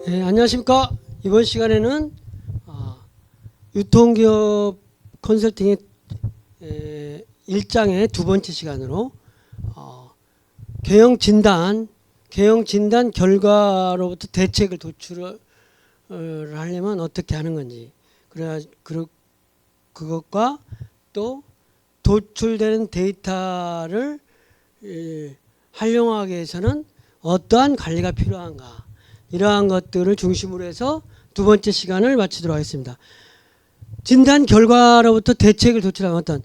네, 안녕하십니까. 이번 시간에는 유통기업 컨설팅의 1장의 두 번째 시간으로 경영진단 결과로부터 대책을 도출을 하려면 어떻게 하는 건지, 그것과 또 도출되는 데이터를 활용하기 위해서는 어떠한 관리가 필요한가, 이러한 것들을 중심으로 해서 두 번째 시간을 마치도록 하겠습니다. 진단 결과로부터 대책을 도출하는 어떤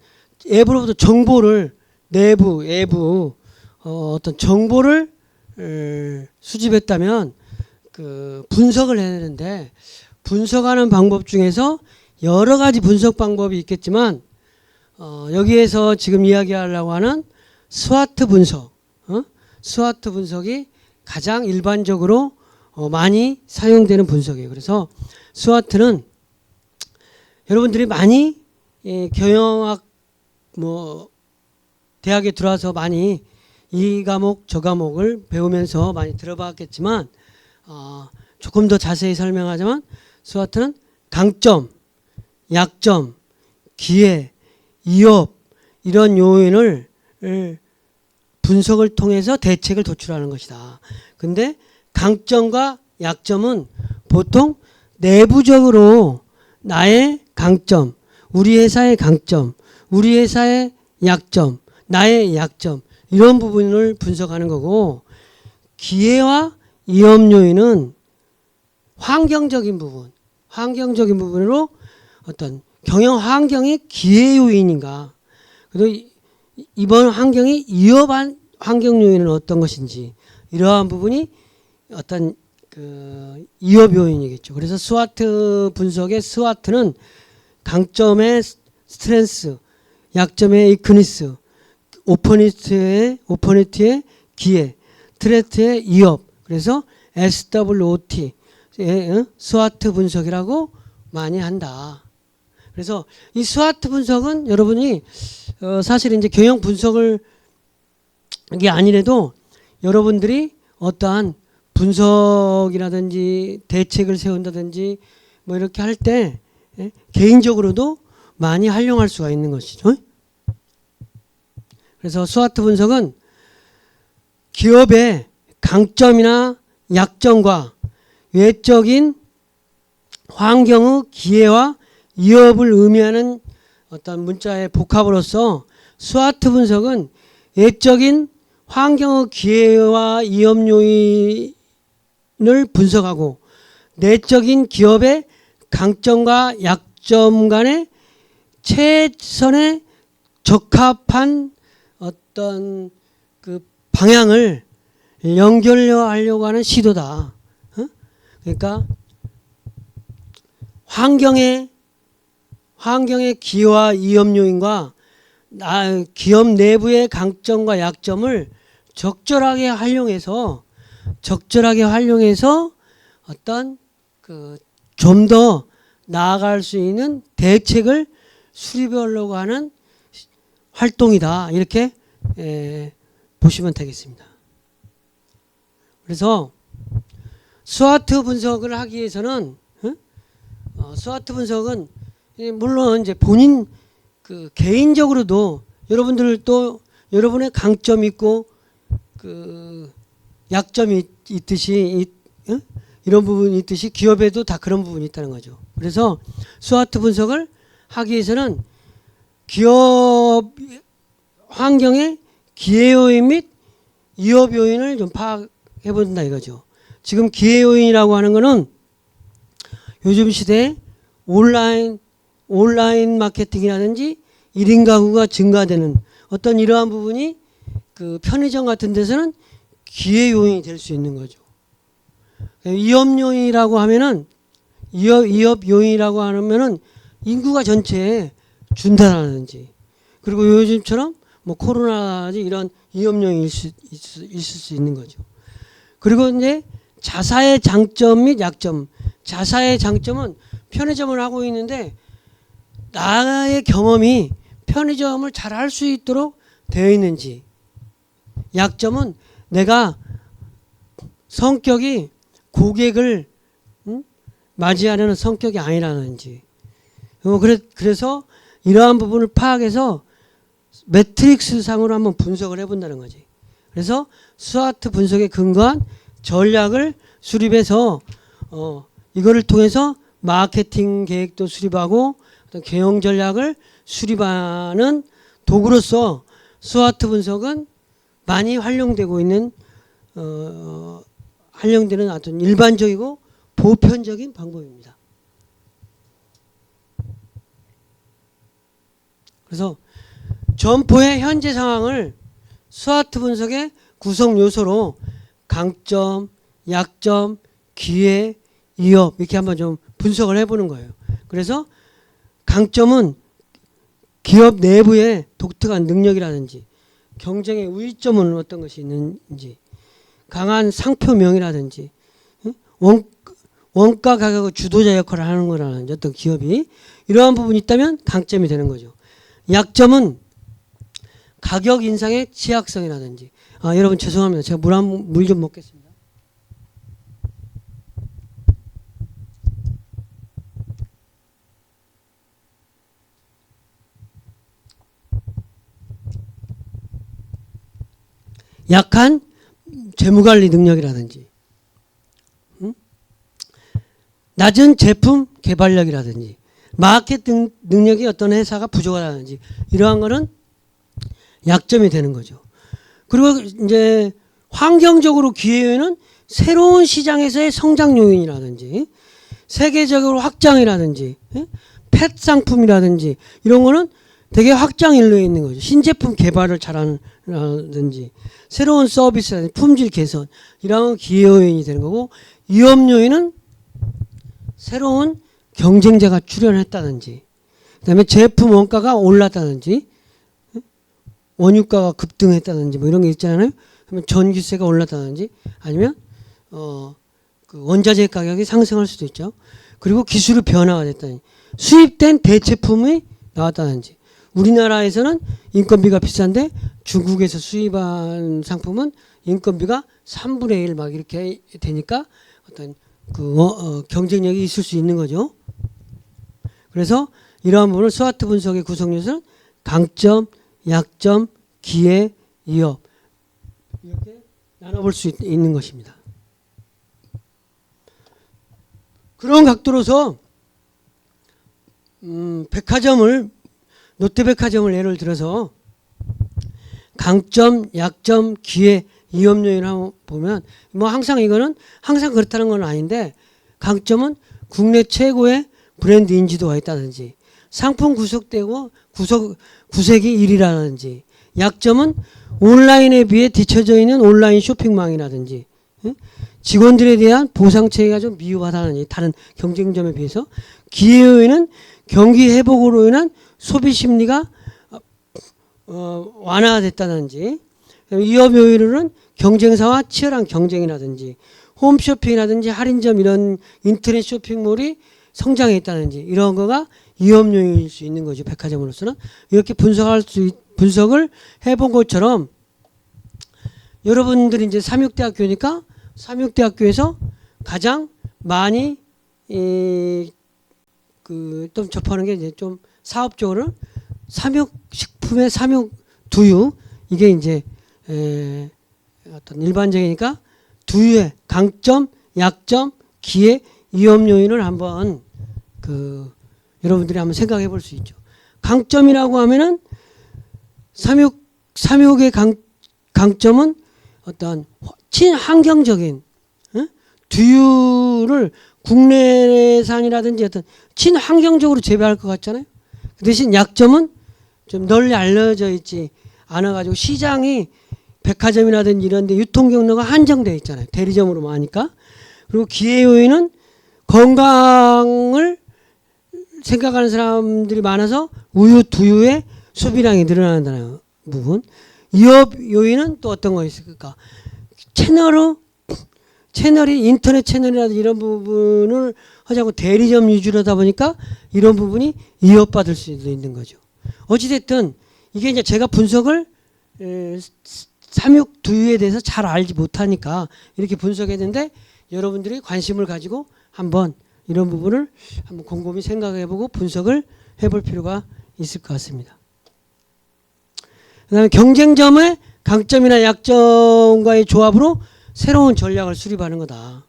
앱으로부터 정보를 외부 어떤 정보를 수집했다면 그 분석을 해야 되는데, 분석하는 방법 중에서 여러 가지 분석 방법이 있겠지만 여기에서 지금 이야기하려고 하는 스와트 분석, 스와트 분석이 가장 일반적으로 많이 사용되는 분석이에요. 그래서 스와트는 여러분들이 많이 경영학 대학에 들어와서 많이 이 과목 저 과목을 배우면서 많이 들어봤겠지만 조금 더 자세히 설명하자면 스와트는 강점, 약점, 기회, 위협, 이런 요인을 분석을 통해서 대책을 도출하는 것이다. 근데 강점과 약점은 보통 내부적으로 나의 강점, 우리 회사의 강점, 우리 회사의 약점, 나의 약점, 이런 부분을 분석하는 거고, 기회와 위험 요인은 환경적인 부분으로 어떤 경영 환경이 기회 요인인가, 그리고 이번 환경이 위협한 환경 요인은 어떤 것인지, 이러한 부분이 어떤 그 위협 요인이겠죠. 그래서 스와트 분석의 스와트는 강점의 스트렝스, 약점의 위크니스, 오퍼니티의 기회, 트레트의 위협, 그래서 SWOT, 스와트 분석이라고 많이 한다. 그래서 이 스와트 분석은 여러분이 사실 이제 경영 분석을 이게 아니래도 여러분들이 어떠한 분석이라든지 대책을 세운다든지 이렇게 할 때 개인적으로도 많이 활용할 수가 있는 것이죠. 그래서 스와트 분석은 기업의 강점이나 약점과 외적인 환경의 기회와 위협을 의미하는 어떤 문자의 복합으로서 스와트 분석은 외적인 환경의 기회와 위험 요인을 분석하고 내적인 기업의 강점과 약점 간의 최선의 적합한 어떤 그 방향을 연결하려고 하는 시도다. 그러니까 환경의 기회와 위험 요인과 기업 내부의 강점과 약점을 적절하게 활용해서 어떤 그 좀 더 나아갈 수 있는 대책을 수립하려고 하는 활동이다, 이렇게 보시면 되겠습니다. 그래서 스와트 분석을 하기 위해서는 스와트 분석은 물론 이제 본인 그 개인적으로도 여러분들도 여러분의 강점이 있고 그 약점이 있듯이 이런 부분이 있듯이 기업에도 다 그런 부분이 있다는 거죠. 그래서 스와트 분석을 하기 위해서는 기업 환경의 기회 요인 및 위협 요인을 좀 파악해 본다 이거죠. 지금 기회 요인이라고 하는 거는 요즘 시대에 온라인 마케팅이라든지 1인 가구가 증가되는 어떤 이러한 부분이 그 편의점 같은 데서는 기회 요인이 될 수 있는 거죠. 위협 요인이라고 하면은 인구가 전체에 준다라든지, 그리고 요즘처럼 코로나라든지 이런 위협 요인이 있을 수 있는 거죠. 그리고 이제 자사의 장점 및 약점. 자사의 장점은 편의점을 하고 있는데 나의 경험이 편의점을 잘 할 수 있도록 되어 있는지, 약점은 내가 성격이 고객을 맞이하려는 성격이 아니라든지. 그래서 이러한 부분을 파악해서 매트릭스 상으로 한번 분석을 해본다는 거지. 그래서 스와트 분석에 근거한 전략을 수립해서 이거를 통해서 마케팅 계획도 수립하고 어떤 경영 전략을 수립하는 도구로서 스와트 분석은 많이 활용되고 있는 활용되는 어떤 일반적이고 보편적인 방법입니다. 그래서 점포의 현재 상황을 스와트 분석의 구성 요소로 강점, 약점, 기회, 위협 이렇게 한번 좀 분석을 해보는 거예요. 그래서 강점은 기업 내부의 독특한 능력이라든지 경쟁의 우위점은 어떤 것이 있는지 강한 상표명이라든지 원가 가격의 주도자 역할을 하는 거라든지 어떤 기업이 이러한 부분이 있다면 강점이 되는 거죠. 약점은 가격 인상의 취약성이라든지 여러분 죄송합니다. 제가 물 좀 먹겠습니다. 약한 재무관리 능력이라든지 낮은 제품 개발력이라든지 마케팅 능력이 어떤 회사가 부족하다든지 이러한 거는 약점이 되는 거죠. 그리고 이제 환경적으로 기회는 새로운 시장에서의 성장 요인이라든지 세계적으로 확장이라든지 펫 상품이라든지 이런 거는 되게 확장 일로에 있는 거죠. 신제품 개발을 잘하는다든지 새로운 서비스라든지 품질 개선 이런 기회 요인이 되는 거고 위험 요인은 새로운 경쟁자가 출현했다든지 그다음에 제품 원가가 올랐다든지 원유가가 급등했다든지 뭐 이런 게 있잖아요. 그러면 전기세가 올랐다든지 아니면 그 원자재 가격이 상승할 수도 있죠. 그리고 기술의 변화가 됐다든지 수입된 대체품이 나왔다든지 우리나라에서는 인건비가 비싼데 중국에서 수입한 상품은 인건비가 3분의 1 막 이렇게 되니까 어떤 경쟁력이 있을 수 있는 거죠. 그래서 이러한 부분을 스와트 분석의 구성 요소는 강점, 약점, 기회, 위협 이렇게 나눠볼 수 있는 것입니다. 그런 각도로서 롯데백화점을 예를 들어서 강점, 약점, 기회, 위험 요인을 보면 뭐 항상 이거는 항상 그렇다는 건 아닌데 강점은 국내 최고의 브랜드 인지도가 있다든지 상품 구색되고 구색이 1위라든지 약점은 온라인에 비해 뒤처져 있는 온라인 쇼핑망이라든지 직원들에 대한 보상 체계가 좀 미흡하다든지 다른 경쟁점에 비해서 기회 요인은 경기 회복으로 인한 소비 심리가 완화됐다든지 위협 요인으로는 경쟁사와 치열한 경쟁이라든지 홈쇼핑이라든지 할인점 이런 인터넷 쇼핑몰이 성장했다든지 이런 거가 위험 요인일 수 있는 거죠. 백화점으로서는 이렇게 분석을 해본 것처럼 여러분들이 이제 삼육대학교니까 삼육대학교에서 가장 많이 또 접하는 게 이제 좀 사업적으로 삼육식품의 삼육두유 이게 이제 어떤 일반적이니까 두유의 강점, 약점, 기회, 위험 요인을 한번 여러분들이 한번 생각해 볼 수 있죠. 강점이라고 하면은 삼육의 강점은 어떤 친환경적인 두유를 국내산이라든지 어떤 친환경적으로 재배할 것 같잖아요. 그 대신 약점은 좀 널리 알려져 있지 않아가지고 시장이 백화점이라든지 이런 데 유통 경로가 한정되어 있잖아요. 대리점으로만 하니까. 그리고 기회 요인은 건강을 생각하는 사람들이 많아서 우유, 두유의 소비량이 늘어난다는 부분. 위협 요인은 또 어떤 거 있을까? 채널이 인터넷 채널이라든지 이런 부분을 하자고 대리점 위주로다 보니까 이런 부분이 위협받을 수도 있는 거죠. 어찌됐든 이게 이제 제가 분석을 삼육두유에 대해서 잘 알지 못하니까 이렇게 분석했는데 여러분들이 관심을 가지고 한번 이런 부분을 한번 곰곰이 생각해보고 분석을 해볼 필요가 있을 것 같습니다. 그 다음에 경쟁점의 강점이나 약점과의 조합으로 새로운 전략을 수립하는 거다.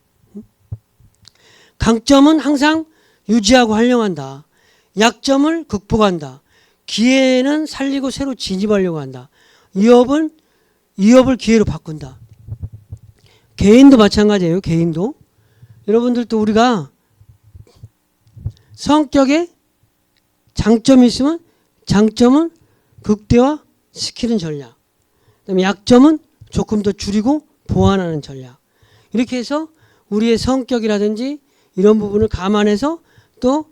강점은 항상 유지하고 활용한다. 약점을 극복한다. 기회는 살리고 새로 진입하려고 한다. 이업을 기회로 바꾼다. 개인도 마찬가지예요. 개인도. 여러분들도 우리가 성격에 장점이 있으면 장점은 극대화시키는 전략. 그다음에 약점은 조금 더 줄이고 보완하는 전략. 이렇게 해서 우리의 성격이라든지 이런 부분을 감안해서 또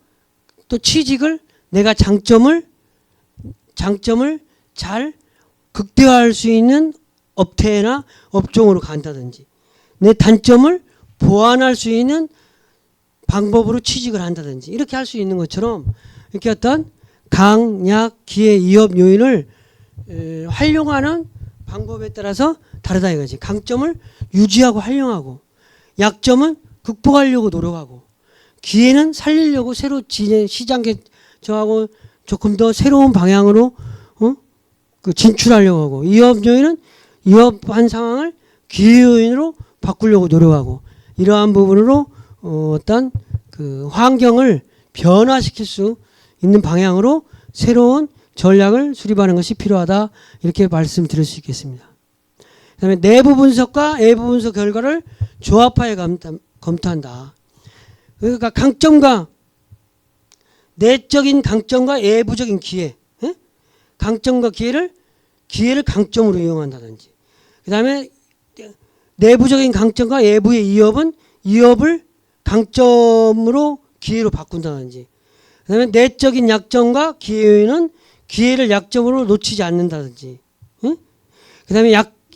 취직을 내가 장점을 잘 극대화할 수 있는 업태나 업종으로 간다든지 내 단점을 보완할 수 있는 방법으로 취직을 한다든지 이렇게 할 수 있는 것처럼 이렇게 어떤 강, 약, 기회, 이업 요인을 활용하는 방법에 따라서 다르다 이거지. 강점을 유지하고 활용하고 약점은 극복하려고 노력하고 기회는 살리려고 새로 시장 개척하고 조금 더 새로운 방향으로 진출하려고 하고 이업 요인은 이업한 상황을 기회 요인으로 바꾸려고 노력하고 이러한 부분으로 어떤 그 환경을 변화시킬 수 있는 방향으로 새로운 전략을 수립하는 것이 필요하다 이렇게 말씀드릴 수 있겠습니다. 그다음에 내부 분석과 외부 분석 결과를 조합하여 검토한다. 그러니까 강점과 내적인 강점과 외부적인 기회, 강점과 기회를 강점으로 이용한다든지, 그 다음에 내부적인 강점과 외부의 이업을 강점으로 기회로 바꾼다든지, 그 다음에 내적인 약점과 기회는 기회를 약점으로 놓치지 않는다든지, 그 다음에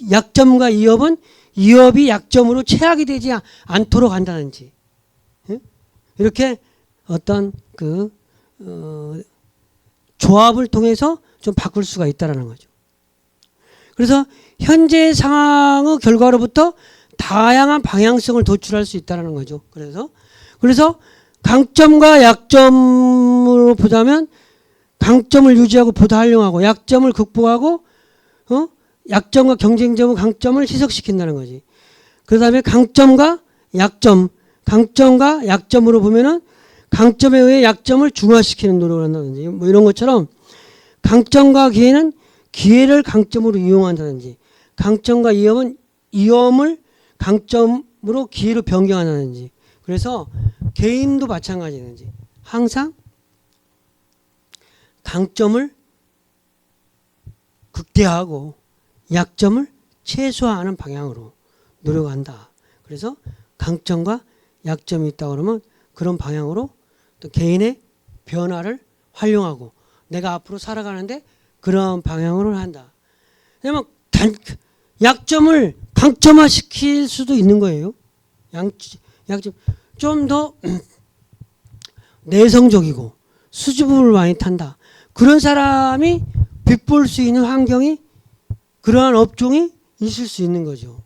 약점과 이업이 약점으로 최악이 되지 않도록 한다든지, 이렇게 어떤 조합을 통해서 좀 바꿀 수가 있다라는 거죠. 그래서 현재 상황의 결과로부터 다양한 방향성을 도출할 수 있다는 거죠. 그래서 강점과 약점으로 보자면 강점을 유지하고 보다 활용하고 약점을 극복하고 약점과 경쟁점은 강점을 희석시킨다는 거지. 그 다음에 강점과 약점으로 보면은 강점에 의해 약점을 중화시키는 노력을 한다든지 뭐 이런 것처럼 강점과 기회는 기회를 강점으로 이용한다든지 강점과 이업을 강점으로 기회로 변경한다든지 그래서 개인도 마찬가지든지 항상 강점을 극대화하고 약점을 최소화하는 방향으로 노력한다. 그래서 강점과 약점이 있다 그러면 그런 방향으로 또 개인의 변화를 활용하고 내가 앞으로 살아가는데 그런 방향으로 한다. 왜냐면 약점을 강점화시킬 수도 있는 거예요. 약점 좀 더 내성적이고 수줍음을 많이 탄다. 그런 사람이 빗볼 수 있는 환경이 그러한 업종이 있을 수 있는 거죠.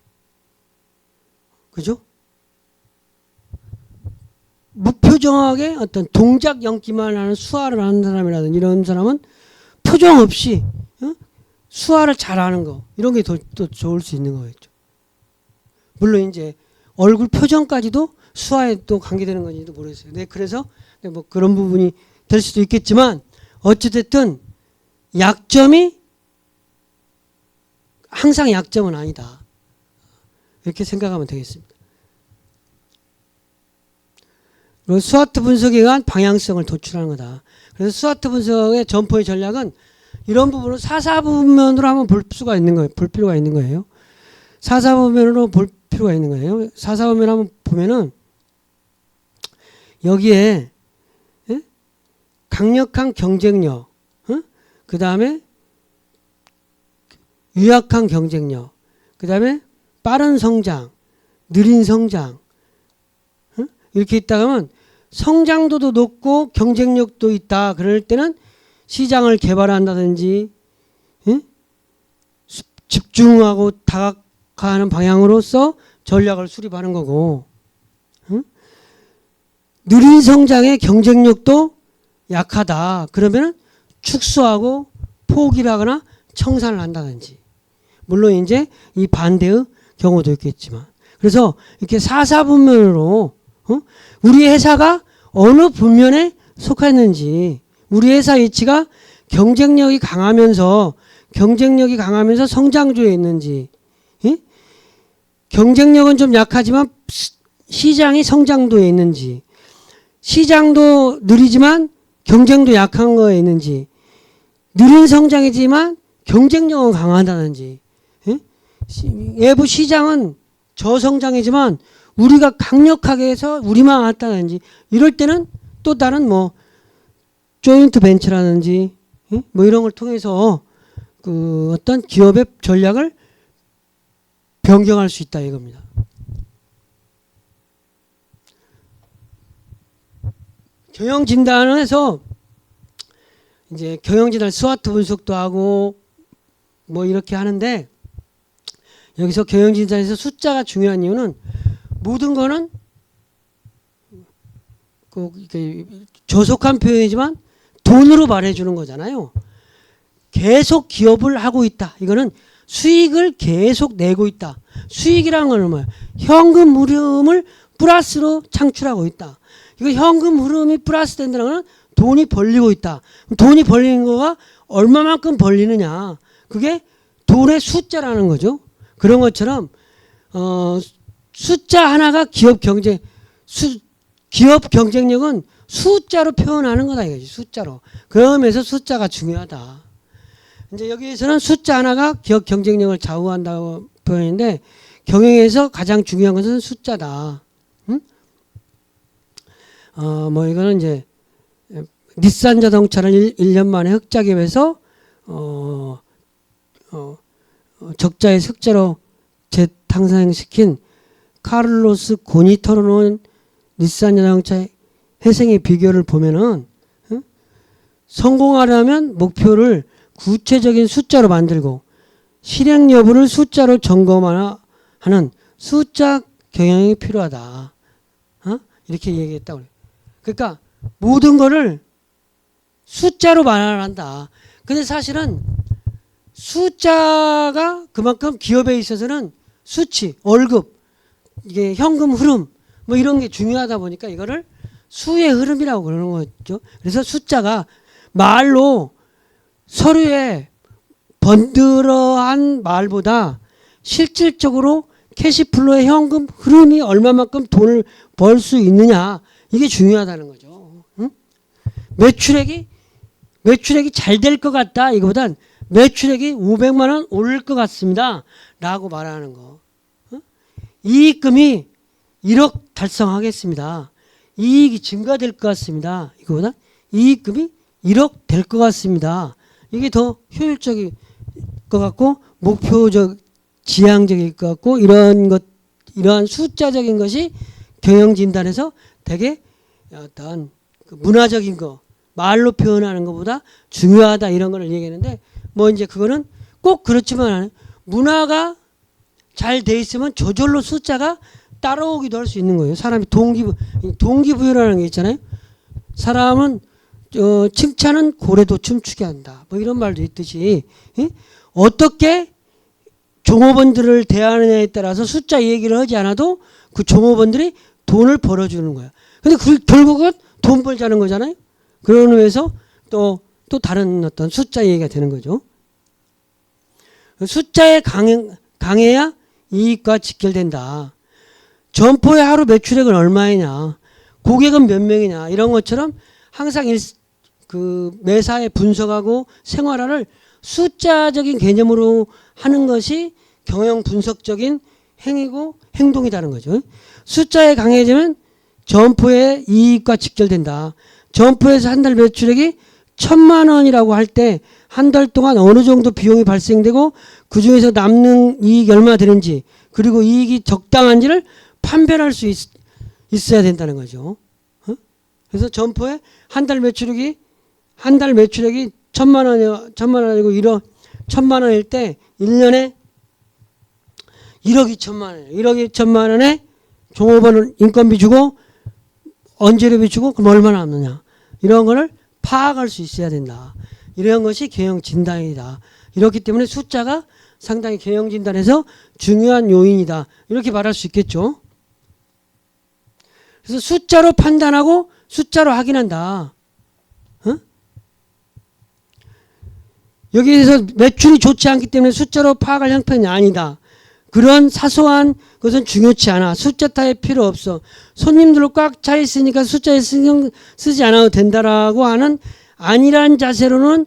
그죠? 무표정하게 어떤 동작 연기만 하는 수화를 하는 사람이라든지 이런 사람은 표정 없이 수화를 잘하는 거 이런 게 더 좋을 수 있는 거겠죠. 물론 이제 얼굴 표정까지도 수화에 또 관계되는 건지도 모르겠어요. 네, 그래서 뭐 그런 부분이 될 수도 있겠지만 어찌됐든 약점이 항상 약점은 아니다. 이렇게 생각하면 되겠습니다. 그리고 스와트 분석에 의한 방향성을 도출하는 거다. 그래서 스와트 분석의 점포의 전략은 이런 부분을 사사부면으로 한번 볼 수가 있는 거예요. 볼 필요가 있는 거예요. 사사부면으로 볼 필요가 있는 거예요. 사사부면 한번 보면은 여기에 강력한 경쟁력, 그 다음에 유약한 경쟁력, 그 다음에 빠른 성장, 느린 성장 이렇게 있다가 하면 성장도도 높고 경쟁력도 있다. 그럴 때는 시장을 개발한다든지 집중하고 다각화하는 방향으로서 전략을 수립하는 거고 느린 성장의 경쟁력도 약하다. 그러면 축소하고 포기를 하거나 청산을 한다든지. 물론 이제 이 반대의 경우도 있겠지만. 그래서 이렇게 사사분면으로 우리 회사가 어느 분면에 속했는지, 우리 회사 위치가 경쟁력이 강하면서 성장주에 있는지, 경쟁력은 좀 약하지만 시장이 성장도에 있는지, 시장도 느리지만 경쟁도 약한 거에 있는지, 느린 성장이지만 경쟁력은 강하다든지, 외부 시장은 저성장이지만 우리가 강력하게 해서 우리만 왔다든지, 이럴 때는 또 다른 뭐 조인트 벤처라든지 뭐 이런 걸 통해서 그 어떤 기업의 전략을 변경할 수 있다 이겁니다. 경영 진단을 해서 이제 경영 진단 스와트 분석도 하고 뭐 이렇게 하는데, 여기서 경영 진단에서 숫자가 중요한 이유는 모든 거는 조속한 표현이지만 돈으로 말해주는 거잖아요. 계속 기업을 하고 있다. 이거는 수익을 계속 내고 있다. 수익이라는 건 뭐예요? 현금 흐름을 플러스로 창출하고 있다. 이거 현금 흐름이 플러스 된다는 건 돈이 벌리고 있다. 돈이 벌리는 거가 얼마만큼 벌리느냐. 그게 돈의 숫자라는 거죠. 그런 것처럼 숫자 하나가 기업 경쟁력은 숫자로 표현하는 거다 이거지. 숫자로. 그러면서 숫자가 중요하다. 이제 여기에서는 숫자 하나가 기업 경쟁력을 좌우한다고 표현인데, 경영에서 가장 중요한 것은 숫자다. 뭐 이거는 이제 닛산 자동차를 1년 만에 흑자 기업에서 적자의 흑자로 재탕생시킨 카를로스 고니 털어놓은 닛산 자동차의 회생의 비결을 보면은, 성공하려면 목표를 구체적인 숫자로 만들고 실행 여부를 숫자로 점검하는 숫자 경영이 필요하다. 이렇게 얘기했다고 그래요. 그러니까 모든 거를 숫자로 말한다. 근데 사실은 숫자가 그만큼 기업에 있어서는 수치, 월급, 이게 현금 흐름 뭐 이런 게 중요하다 보니까 이거를 수의 흐름이라고 그러는 거죠. 그래서 숫자가 말로 서류에 번들어한 말보다 실질적으로 캐시플로의 현금 흐름이 얼마만큼 돈을 벌 수 있느냐, 이게 중요하다는 거죠. 매출액이 잘 될 것 같다 이거보단 매출액이 500만 원 오를 것 같습니다 라고 말하는 거. 이익금이 1억 달성하겠습니다. 이익이 증가될 것 같습니다. 이거보다 이익금이 1억 될 것 같습니다. 이게 더 효율적일 것 같고 목표적 지향적일 것 같고, 이러한 숫자적인 것이 경영진단에서 되게 어떤 그 문화적인 거, 말로 표현하는 것보다 중요하다 이런 걸 얘기하는데, 뭐 이제 그거는 꼭 그렇지만 문화가 잘 돼 있으면 저절로 숫자가 따라오기도 할 수 있는 거예요. 사람이 동기부여라는 게 있잖아요. 사람은 칭찬은 고래도 춤추게 한다. 뭐 이런 말도 있듯이, 어떻게 종업원들을 대하느냐에 따라서 숫자 얘기를 하지 않아도 그 종업원들이 돈을 벌어주는 거야. 근데 결국은 돈 벌자는 거잖아요. 그런 의미에서 또 다른 어떤 숫자 얘기가 되는 거죠. 숫자에 강해야 이익과 직결된다. 점포의 하루 매출액은 얼마이냐, 고객은 몇 명이냐, 이런 것처럼 항상 매사에 분석하고 생활화를 숫자적인 개념으로 하는 것이 경영 분석적인 행위고 행동이라는 거죠. 숫자에 강해지면 점포의 이익과 직결된다. 점포에서 한 달 매출액이 1,000만 원이라고 할 때 한 달 동안 어느 정도 비용이 발생되고 그 중에서 남는 이익이 얼마나 되는지, 그리고 이익이 적당한지를 판별할 수 있어야 된다는 거죠. 그래서 점포에 한 달 매출액이 1,000만 원이고 1,000만 원일 때 1년에 1억 2천만 원, 1억 2천만 원에 종업원 인건비 주고 언제로 비추고 그럼 얼마나 남느냐. 이런 거를 파악할 수 있어야 된다. 이런 것이 경영 진단이다. 이렇기 때문에 숫자가 상당히 경영 진단에서 중요한 요인이다. 이렇게 말할 수 있겠죠. 그래서 숫자로 판단하고 숫자로 확인한다. 어? 여기에서 매출이 좋지 않기 때문에 숫자로 파악할 형편이 아니다. 그런 사소한 것은 중요치 않아. 숫자 따위 필요 없어. 손님들로 꽉 차 있으니까 숫자에 신경 쓰지 않아도 된다라고 하는 아니란 자세로는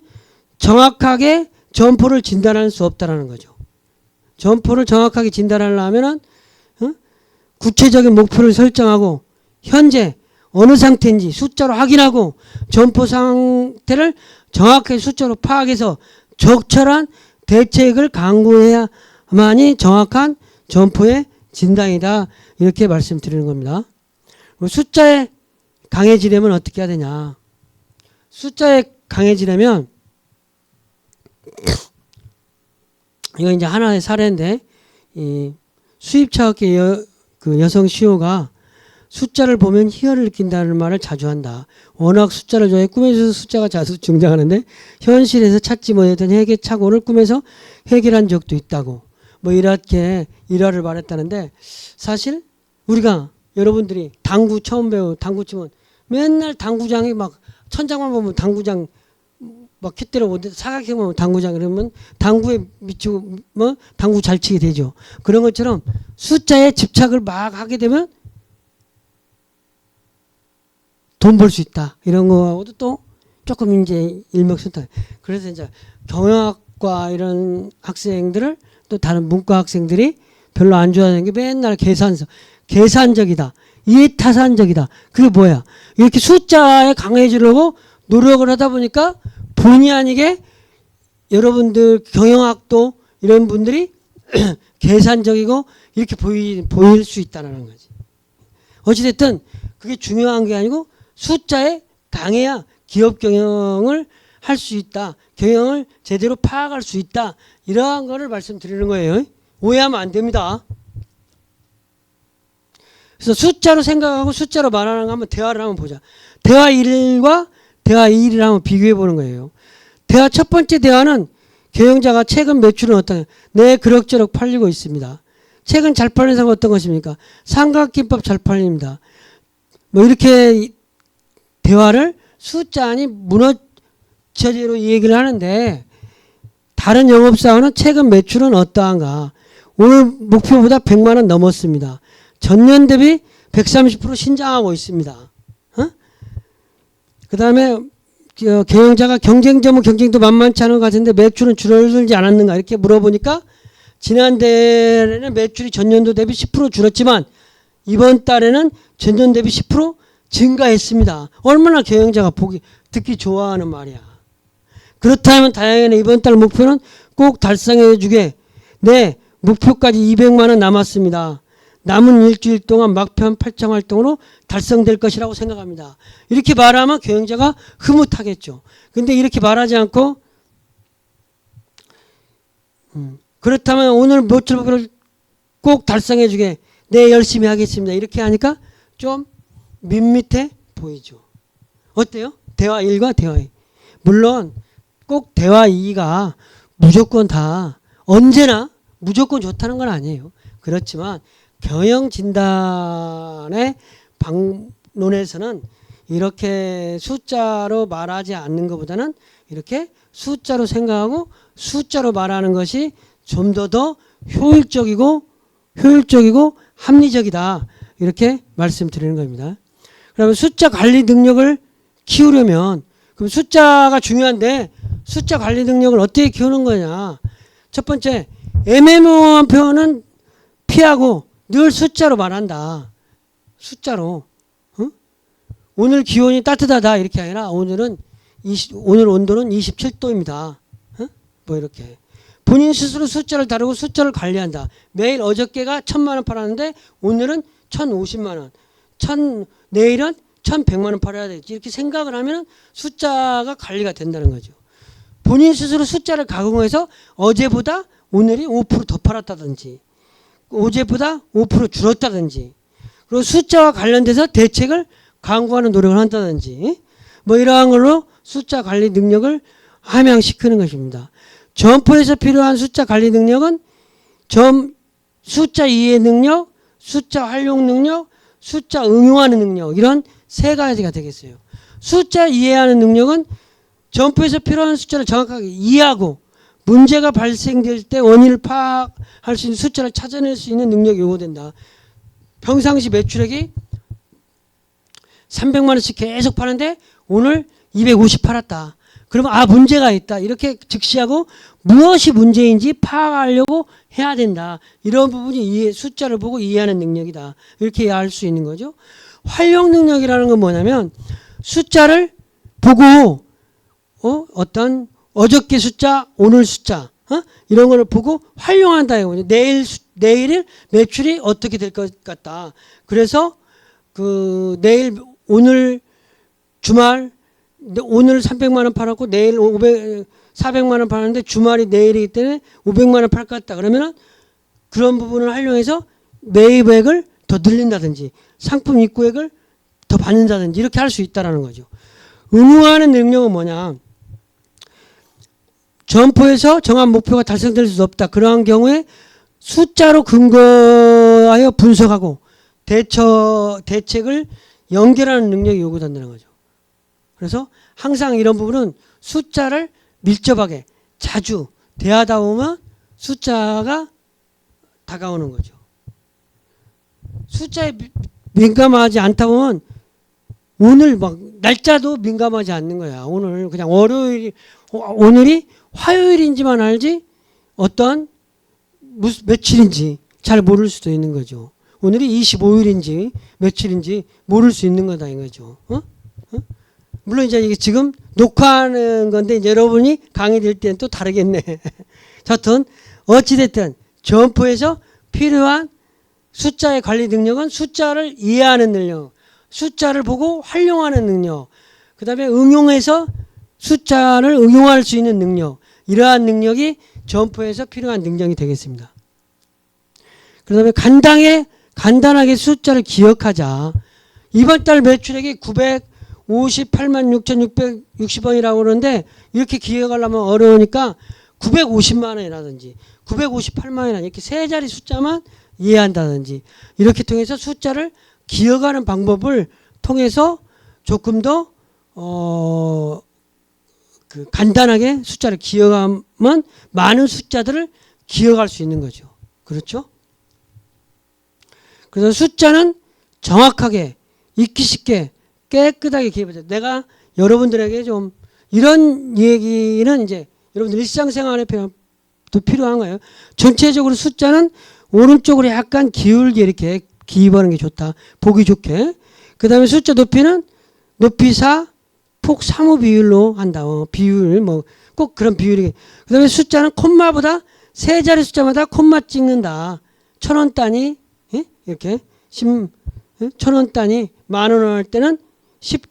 정확하게 점포를 진단할 수 없다라는 거죠. 점포를 정확하게 진단하려면은 구체적인 목표를 설정하고 현재 어느 상태인지 숫자로 확인하고 점포 상태를 정확하게 숫자로 파악해서 적절한 대책을 강구해야만이 정확한 점포의 진단이다. 이렇게 말씀드리는 겁니다. 숫자에 강해지려면 어떻게 해야 되냐. 숫자에 강해지려면 이거 이제 하나의 사례인데 이 수입차업계 여성 CEO가 숫자를 보면 희열을 느낀다는 말을 자주 한다. 워낙 숫자를 좋아해 꿈에서 숫자가 자주 등장하는데 현실에서 찾지 못했던 해계착오를 꿈에서 해결한 적도 있다고. 뭐 이렇게 일화를 말했다는데 사실 우리가 여러분들이 당구 처음 배우 당구 치면 맨날 당구장에 막 천장만 보면 당구장 막 kit대로 보는데 사각형 보면 당구장 그러면 당구에 미치고 뭐 당구 잘 치게 되죠. 그런 것처럼 숫자에 집착을 막 하게 되면 돈 벌 수 있다. 이런 거하고도 또 조금 이제 일맥상통. 그래서 이제 경영학과 이런 학생들을 또 다른 문과 학생들이 별로 안 좋아하는 게 맨날 계산적이다. 이해타산적이다. 그게 뭐야? 이렇게 숫자에 강해지려고 노력을 하다 보니까 본의 아니게 여러분들 경영학도 이런 분들이 계산적이고 이렇게 보일 수 있다는 거지. 어찌됐든 그게 중요한 게 아니고 숫자에 강해야 기업 경영을 할 수 있다. 경영을 제대로 파악할 수 있다. 이러한 거를 말씀드리는 거예요. 오해하면 안 됩니다. 그래서 숫자로 생각하고 숫자로 말하는 거 한번 대화를 한번 보자. 대화 1과 대화 2를 한번 비교해 보는 거예요. 대화 첫 번째 대화는 경영자가 최근 매출은 어떠냐. 네, 그럭저럭 팔리고 있습니다. 최근 잘 팔리는 상황은 어떤 것입니까? 삼각김밥 잘 팔립니다. 뭐 이렇게 대화를 숫자 아니 문어처리로 이 얘기를 하는데 다른 영업사원은 최근 매출은 어떠한가. 오늘 목표보다 100만 원 넘었습니다. 전년 대비 130% 신장하고 있습니다. 그 다음에 경영자가 경쟁도 만만치 않은 것 같은데 매출은 줄어들지 않았는가 이렇게 물어보니까 지난달에는 매출이 전년도 대비 10% 줄었지만 이번 달에는 전년 대비 10% 증가했습니다. 얼마나 경영자가 듣기 좋아하는 말이야. 그렇다면 다행히는 이번 달 목표는 꼭 달성해 주게. 네, 목표까지 200만 원 남았습니다. 남은 일주일 동안 막판 8정 활동으로 달성될 것이라고 생각합니다. 이렇게 말하면 경영자가 흐뭇하겠죠. 근데 이렇게 말하지 않고 그렇다면 오늘 매출 목표를 꼭 달성해 주게. 네, 열심히 하겠습니다. 이렇게 하니까 좀 밋밋해 보이죠. 어때요? 대화 1과 대화 2. 물론 꼭 대화 2가 무조건 다 언제나 무조건 좋다는 건 아니에요. 그렇지만 경영 진단의 방론에서는 이렇게 숫자로 말하지 않는 것보다는 이렇게 숫자로 생각하고 숫자로 말하는 것이 좀 더 효율적이고 합리적이다. 이렇게 말씀드리는 겁니다. 그러면 숫자 관리 능력을 키우려면 그럼 숫자가 중요한데 숫자 관리 능력을 어떻게 키우는 거냐. 첫 번째, 애매모호한 표현은 피하고 늘 숫자로 말한다. 숫자로. 오늘 기온이 따뜻하다 이렇게 아니라 오늘 온도는 27도입니다. 뭐 이렇게. 본인 스스로 숫자를 다루고 숫자를 관리한다. 매일 어저께가 1000만 원 팔았는데 오늘은 1050만 원. 내일은 1100만 원 팔아야 되겠지. 이렇게 생각을 하면 숫자가 관리가 된다는 거죠. 본인 스스로 숫자를 가공해서 어제보다 오늘이 5% 더 팔았다든지 어제보다 5% 줄었다든지 그리고 숫자와 관련돼서 대책을 강구하는 노력을 한다든지 뭐 이러한 걸로 숫자 관리 능력을 함양시키는 것입니다. 점포에서 필요한 숫자 관리 능력은 숫자 이해 능력, 숫자 활용 능력, 숫자 응용하는 능력, 이런 세 가지가 되겠어요. 숫자 이해하는 능력은 점포에서 필요한 숫자를 정확하게 이해하고 문제가 발생될 때 원인을 파악할 수 있는 숫자를 찾아낼 수 있는 능력이 요구된다. 평상시 매출액이 300만 원씩 계속 파는데 오늘 250 팔았다. 그러면 문제가 있다. 이렇게 직시하고 무엇이 문제인지 파악하려고 해야 된다. 이런 부분이 숫자를 보고 이해하는 능력이다. 이렇게 이해할 수 있는 거죠. 활용 능력이라는 건 뭐냐면 숫자를 보고 어떤 어저께 숫자, 오늘 숫자 이런 거를 보고 활용한다. 이거죠. 내일 매출이 어떻게 될 것 같다. 그래서 오늘 주말 오늘 300만 원 팔았고 내일 400만 원 파는데 주말이 내일이기 때문에 500만 원 팔 것 같다. 그러면은 그런 부분을 활용해서 매입액을 더 늘린다든지 상품 입고액을 더 받는다든지 이렇게 할 수 있다라는 거죠. 응용하는 능력은 뭐냐? 점포에서 정한 목표가 달성될 수 없다. 그러한 경우에 숫자로 근거하여 분석하고 대책을 연결하는 능력이 요구된다는 거죠. 그래서 항상 이런 부분은 숫자를 밀접하게 자주 대하다 보면 숫자가 다가오는 거죠. 숫자에 민감하지 않다 보면 오늘 막 날짜도 민감하지 않는 거야. 오늘 그냥 오늘이 화요일인지만 알지 어떤 무슨 며칠인지 잘 모를 수도 있는 거죠. 오늘이 25일인지 며칠인지 모를 수 있는 거다 이거죠. 물론 이제 이게 지금 녹화하는 건데 이제 여러분이 강의 될 때는 또 다르겠네. 하여튼 어찌됐든 점포에서 필요한 숫자의 관리 능력은 숫자를 이해하는 능력, 숫자를 보고 활용하는 능력, 그 다음에 응용해서 숫자를 응용할 수 있는 능력, 이러한 능력이 점포에서 필요한 능력이 되겠습니다. 그 다음에 간단하게 숫자를 기억하자. 이번 달 매출액이 958만 6,660원이라고 그러는데 이렇게 기억하려면 어려우니까 950만 원이라든지 958만 원이라든지 이렇게 세 자리 숫자만 이해한다든지 이렇게 통해서 숫자를 기억하는 방법을 통해서 조금 더 간단하게 숫자를 기억하면 많은 숫자들을 기억할 수 있는 거죠. 그렇죠? 그래서 숫자는 정확하게 읽기 쉽게 깨끗하게 기억해보자. 내가 여러분들에게 좀 이런 얘기는 이제 여러분들 일상생활에 또 필요한 거예요. 전체적으로 숫자는 오른쪽으로 약간 기울게 이렇게 기입하는 게 좋다. 보기 좋게. 그 다음에 숫자 높이는 높이 4, 폭 3의 비율로 한다. 비율 꼭 그런 비율이. 그 다음에 숫자는 콤마보다 세 자리 숫자마다 콤마 찍는다. 1,000원 단위 이렇게 1,000원 단위 10,000원 할 때는 10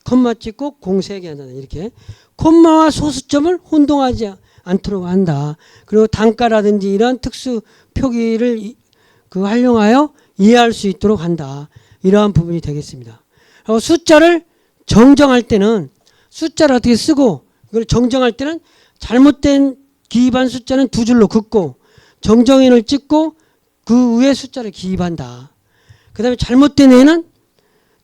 콤마 찍고 0세개 한다. 이렇게 콤마와 소수점을 혼동하지 않도록 한다. 그리고 단가라든지 이런 특수 표기를 활용하여 이해할 수 있도록 한다. 이러한 부분이 되겠습니다. 그리고 숫자를 정정할 때는 숫자를 어떻게 쓰고 그걸 정정할 때는 잘못된 기입한 숫자는 두 줄로 긋고 정정인을 찍고 그 위에 숫자를 기입한다. 그 다음에 잘못된 애는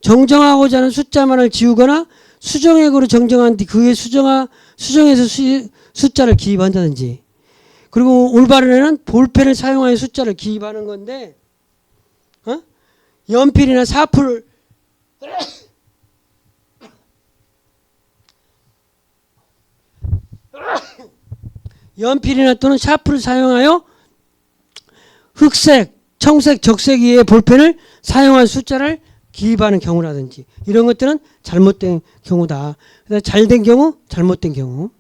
정정하고자 하는 숫자만을 지우거나 수정액으로 정정한 뒤 그 위에 수정해서 숫자를 기입한다든지. 그리고 올바른 애는 볼펜을 사용하여 숫자를 기입하는 건데 연필이나 사풀 연필이나 또는 샤프를 사용하여 흑색, 청색, 적색 위에 볼펜을 사용한 숫자를 기입하는 경우라든지 이런 것들은 잘못된 경우다. 잘된 경우, 잘못된 경우.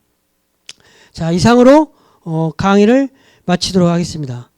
자, 이상으로 강의를 마치도록 하겠습니다.